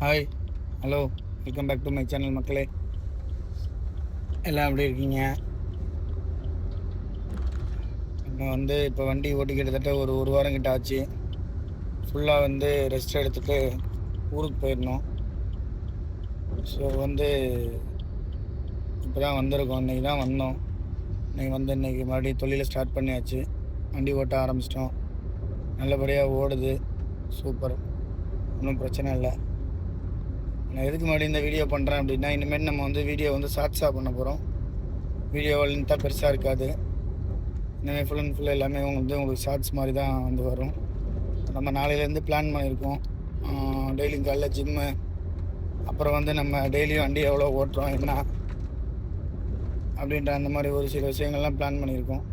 Hi, hello, welcome back to my channel மக்களே. எல்லாம் எப்படி இருக்கீங்க? நம்ம இப்போ வண்டி ஓட்டி கிட்டத்தட்ட ஒரு வாரம் கிட்ட ஆச்சு. ஃபுல்லாக ரெஸ்ட் எடுத்துட்டு ஊருக்கு போயிருந்தோம். ஸோ இப்போ தான் வந்திருக்கோம். இன்றைக்கி தான் வந்தோம். இன்றைக்கி மறுபடியும் தொழிலை ஸ்டார்ட் பண்ணியாச்சு. வண்டி ஓட்ட ஆரம்பிச்சிட்டோம். நல்லபடியாக ஓடுது. சூப்பர், ஒன்றும் பிரச்சனை இல்லை. நான் எதுக்கு மறுபடியும் இந்த வீடியோ பண்ணுறேன் அப்படின்னா, இனிமேல் நம்ம வீடியோ ஷார்ட்ஸாக பண்ண போகிறோம். வீடியோ லென்த்தாக பெருசாக இருக்காது. இனிமேல் ஃபுல் அண்ட் ஃபுல் எல்லாமே உங்களுக்கு ஷார்ட்ஸ் மாதிரி தான் வரும். நம்ம நாளையிலேருந்து பிளான் பண்ணியிருக்கோம். டெய்லியும் காலைல ஜிம்மு, அப்புறம் நம்ம டெய்லியும் வண்டி எவ்வளோ ஓட்டுறோம் என்ன அப்படின்ற அந்த மாதிரி ஒரு சில விஷயங்கள்லாம் பிளான் பண்ணியிருக்கோம்.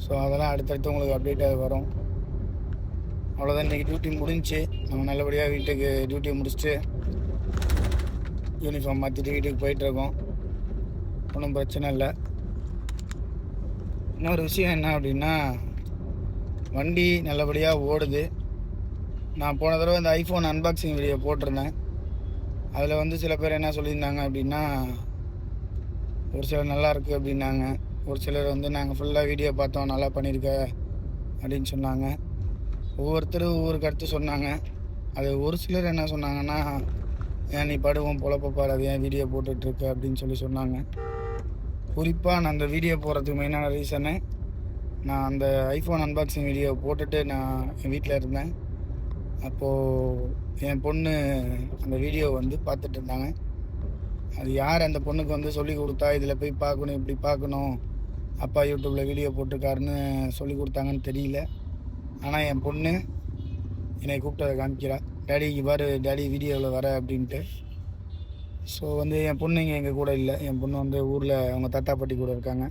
ஸோ அதெல்லாம் அடுத்தடுத்து உங்களுக்கு அப்டேட்டாக வரும். அவ்வளோதான். இன்றைக்கி டியூட்டி முடிஞ்சு நம்ம நல்லபடியாக வீட்டுக்கு டியூட்டியை முடிச்சுட்டு யூனிஃபார்ம் மாற்றிட்டு வீட்டுக்கு போயிட்டுருக்கோம். ஒன்றும் பிரச்சனை இல்லை. இன்னொரு விஷயம் என்ன அப்படின்னா, வண்டி நல்லபடியாக ஓடுது. நான் போன தடவை இந்த ஐஃபோன் அன்பாக்சிங் வீடியோ போட்டிருந்தேன். அதில் சில பேர் என்ன சொல்லியிருந்தாங்க அப்படின்னா, ஒரு சிலர் நல்லா இருக்குது அப்படின்னாங்க. ஒரு சிலர் நாங்கள் ஃபுல்லாக வீடியோ பார்த்தோம், நல்லா பண்ணியிருக்க அப்படின்னு சொன்னாங்க. ஒவ்வொருத்தரும் ஒவ்வொரு கருத்து சொன்னாங்க. அது ஒரு சிலர் என்ன சொன்னாங்கன்னா, ஏன் நீ படுவோம் பொழப்ப பாரு, அது ஏன் வீடியோ போட்டுட்ருக்க அப்படின்னு சொன்னாங்க. குறிப்பாக நான் அந்த வீடியோ போடுறதுக்கு மெயினான ரீசனு, நான் அந்த ஐஃபோன் அன்பாக்சிங் வீடியோ போட்டுட்டு நான் என் வீட்டில் இருந்தேன். அப்போது என் பொண்ணு அந்த வீடியோ பார்த்துட்டு இருந்தாங்க. அது யார் அந்த பொண்ணுக்கு சொல்லி கொடுத்தா, இதில் போய் பார்க்கணும், இப்படி பார்க்கணும், அப்பா யூடியூப்பில் வீடியோ போட்டிருக்காருன்னு சொல்லி கொடுத்தாங்கன்னு தெரியல. ஆனால் என் பொண்ணு என்னை கூப்பிட்டு அதை காமிக்கிறா, டேடி இங்கே பாரு, டேடி வீடியோவில் வர அப்படின்ட்டு. ஸோ என் பொண்ணு இங்கே எங்கள் கூட இல்லை. என் பொண்ணு ஊரில் அவங்க தாத்தா பாட்டி கூட இருக்காங்க.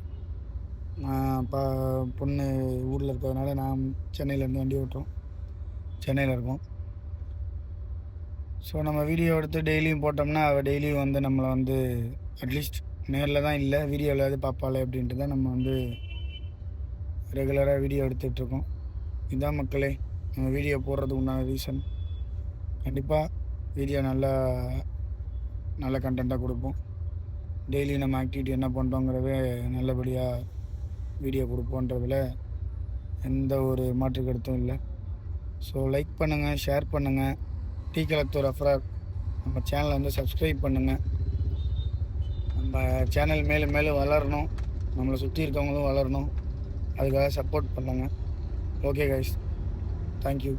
நான் பொண்ணு ஊரில் இருக்கிறதுனால நான் சென்னையிலேருந்து வண்டி ஓட்டுறோம், சென்னையில் இருக்கோம். ஸோ நம்ம வீடியோ எடுத்து டெய்லியும் போட்டோம்னா அவள் டெய்லியும் நம்மளை அட்லீஸ்ட் நேரில் தான் இல்லை, வீடியோவில் பார்ப்பாளே அப்படின்ட்டு தான் நம்ம ரெகுலராக வீடியோ எடுத்துகிட்ருக்கோம். இதுதான் மக்களே நம்ம வீடியோ போடுறதுக்கு உண்டான ரீசன். கண்டிப்பாக வீடியோ நல்ல கண்டென்ட்டாக கொடுப்போம். டெய்லி நம்ம ஆக்டிவிட்டி என்ன பண்ணுறோங்கிறத நல்லபடியாக வீடியோ கொடுப்போன்றதில் எந்த ஒரு மாற்று கருத்தும் இல்லை. ஸோ லைக் பண்ணுங்கள், ஷேர் பண்ணுங்கள். டீ கலத்தூர் அஃப்ரார் நம்ம சேனலை சப்ஸ்கிரைப் பண்ணுங்கள். நம்ம சேனல் மேலும் மேலும் வளரணும், நம்மளை சுற்றி இருக்கவங்களும் வளரணும். அதுக்காக சப்போர்ட் பண்ணுங்கள். Okay guys, thank you.